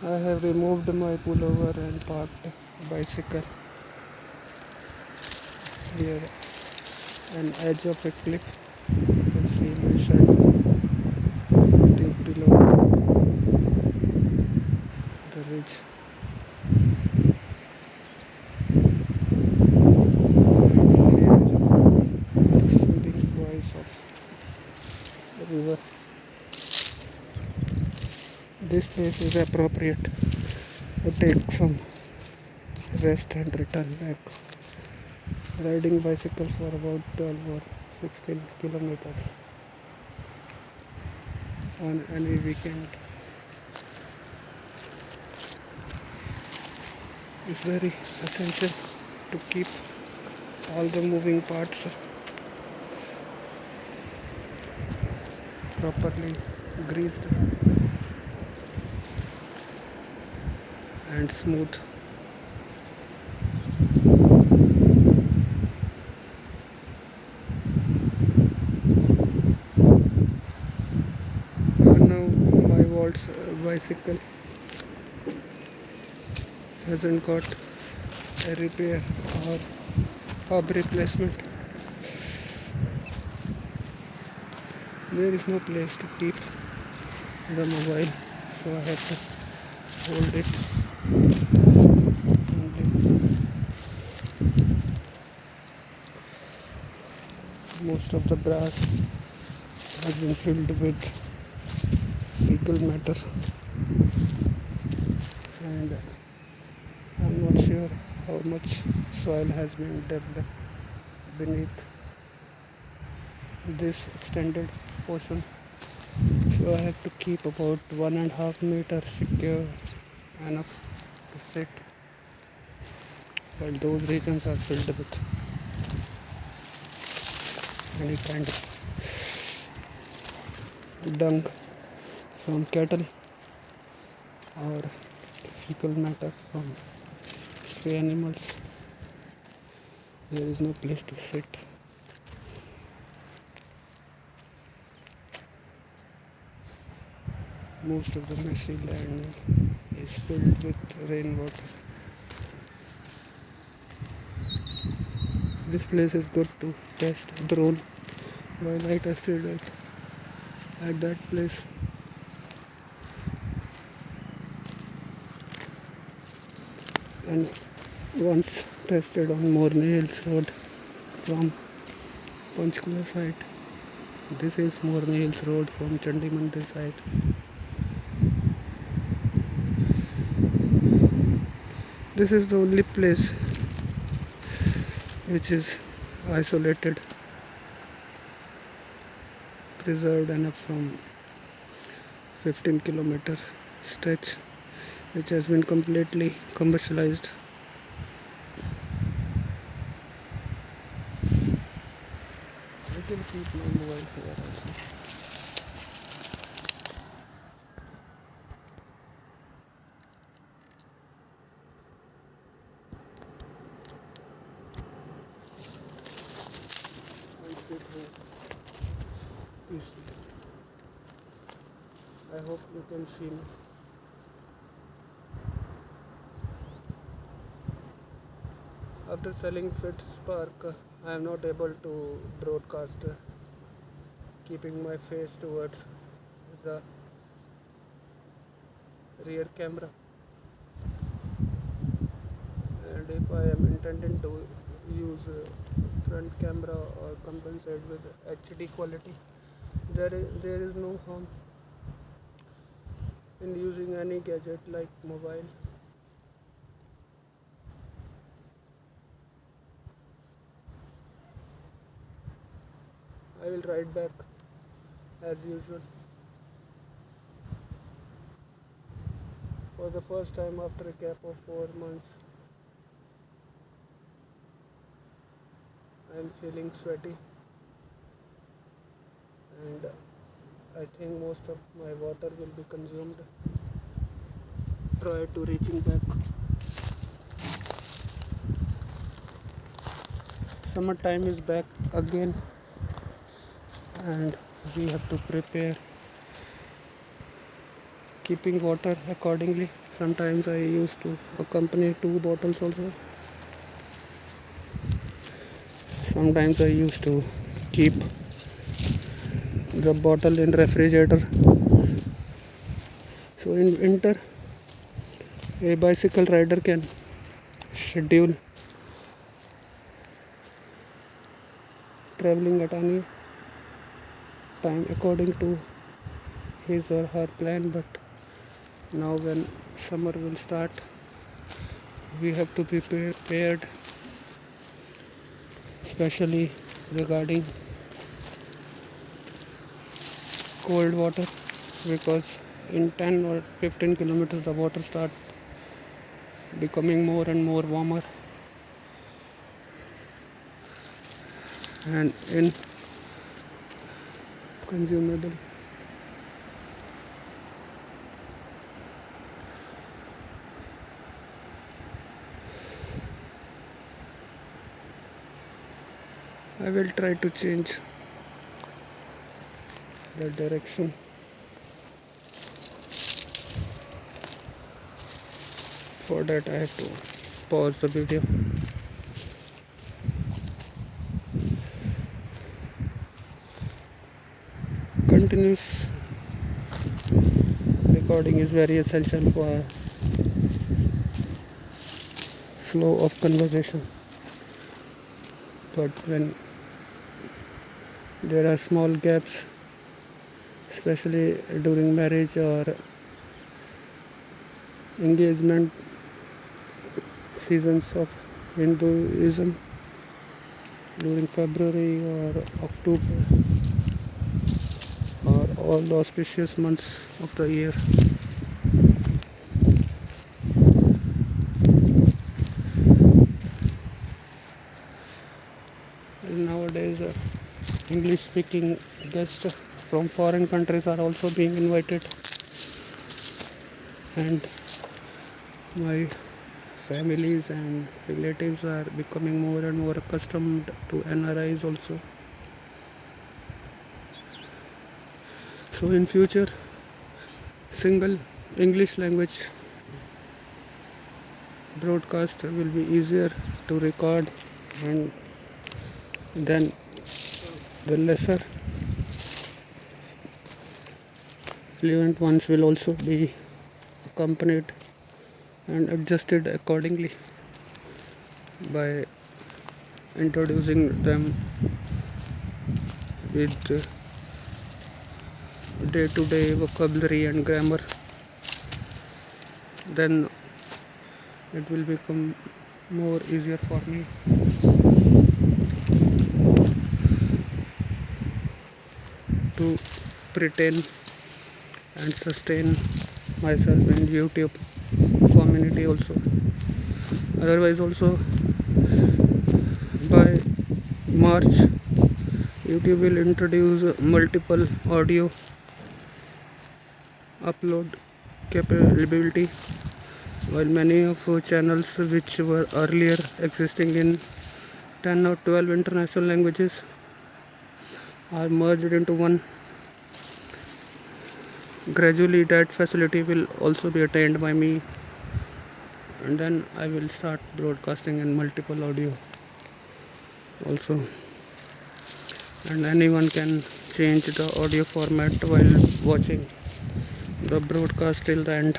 I have removed my pullover and parked bicycle near an edge of a cliff. You can see my shadow deep below the ridge. The soothing voice of the river. This place is appropriate to take some rest and return back. Riding bicycle for about 12 or 16 kilometers on any weekend is very essential to keep all the moving parts properly greased and smooth. Now my Waltz bicycle hasn't got a repair or hub replacement. There is no place to keep the mobile, so I have to hold it only. Most of the brass has been filled with fecal matter, and I'm not sure how much soil has been dug beneath this extended portion. So I have to keep about 1.5 meters secure enough to sit while those regions are filled with any kind of dung from cattle or fecal matter from stray animals. There is no place to sit. Most of the messy land is filled with rainwater. This place is good to test drone. While I tested it at that place, and once tested on Morney Hills Road from Panchkula side. This is Morney Hills Road from Chandi Mandir side. This is the only place which is isolated, preserved enough from 15-kilometer stretch which has been completely commercialized. I can keep my mobile here also. Peacefully. I hope you can see me. After selling FitSpark, I am not able to broadcast keeping my face towards the rear camera, and if I am intending to use front camera or compensate with HD quality, there is no harm in using any gadget like mobile. I will ride back as usual. For the first time after a gap of 4 months, I am feeling sweaty, and I think most of my water will be consumed prior to reaching back. Summertime is back again, and we have to prepare keeping water accordingly. Sometimes I used to accompany 2 bottles also. Sometimes I used to keep the bottle in refrigerator. So in winter, a bicycle rider can schedule traveling at any time according to his or her plan. But now when summer will start, we have to be prepared, especially regarding cold water, because in 10 or 15 kilometers the water start becoming more and more warmer, and inconsumable. I will try to change the direction. For that I have to pause the video. Continuous recording is very essential for flow of conversation. But when there are small gaps, especially during marriage or engagement seasons of Hinduism, during February or October, or all the auspicious months of the year, nowadays English speaking guests from foreign countries are also being invited, and my families and relatives are becoming more and more accustomed to NRIs also. So in future, single English language broadcast will be easier to record, and then the lesser fluent ones will also be accompanied and adjusted accordingly by introducing them with day-to-day vocabulary and grammar. Then it will become more easier for me to pretend and sustain myself in YouTube community also. Otherwise also, by March, YouTube will introduce multiple audio upload capability, while many of channels which were earlier existing in 10 or 12 international languages are merged into one. Gradually that facility will also be attained by me, and then I will start broadcasting in multiple audio also, and anyone can change the audio format while watching the broadcast till the end.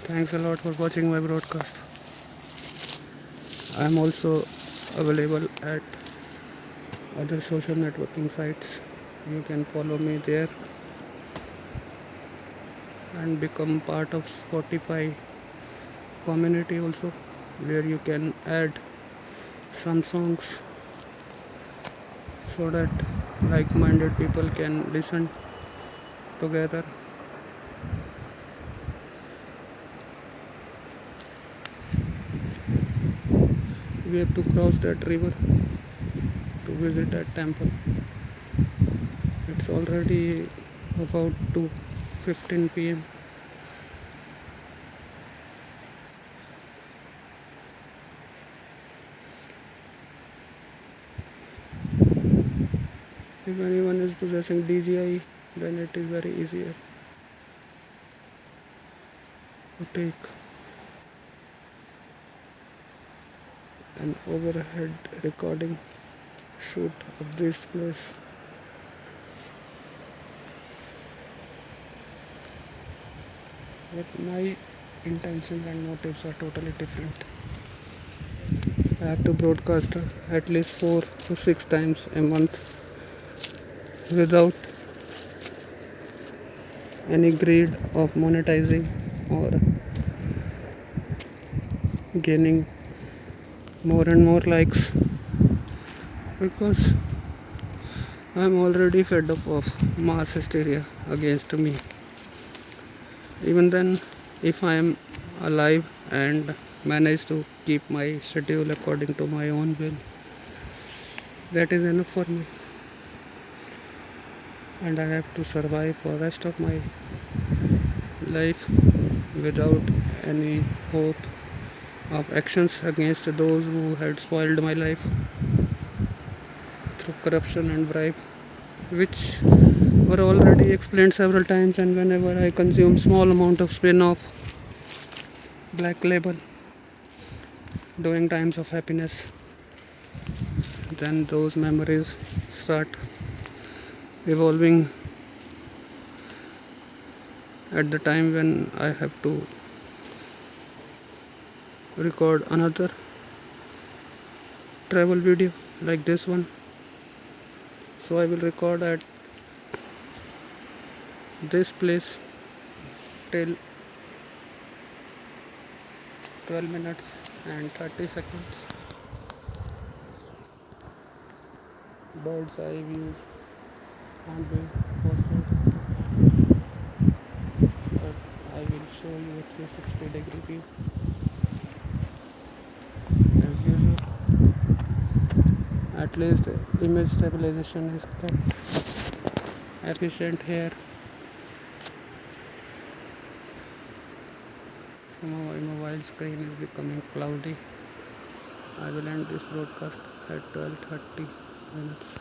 Thanks a lot for watching my broadcast. I am also available at other social networking sites. You can follow me there and become part of Spotify community also, where you can add some songs so that like-minded people can listen together. We have to cross that river to visit that temple. It's already about 2:15 p.m. If anyone is possessing DJI, then it is very easier to take an overhead recording shoot of this place. But my intentions and motives are totally different. I have to broadcast at least 4 to 6 times a month without any greed of monetizing or gaining more and more likes, because I am already fed up of mass hysteria against me. Even then, if I am alive and manage to keep my schedule according to my own will, that is enough for me. And I have to survive for rest of my life without any hope of actions against those who had spoiled my life through corruption and bribe, which were already explained several times. And whenever I consume small amount of spin-off black label during times of happiness, then those memories start evolving at the time when I have to record another travel video like this one. So I will record at this place till 12 minutes and 30 seconds. Bird's eye views can't be posted, but I will show you a 360-degree view as usual. At least image stabilization is kept efficient here. So my mobile screen is becoming cloudy. I will end this broadcast at 12:30 minutes.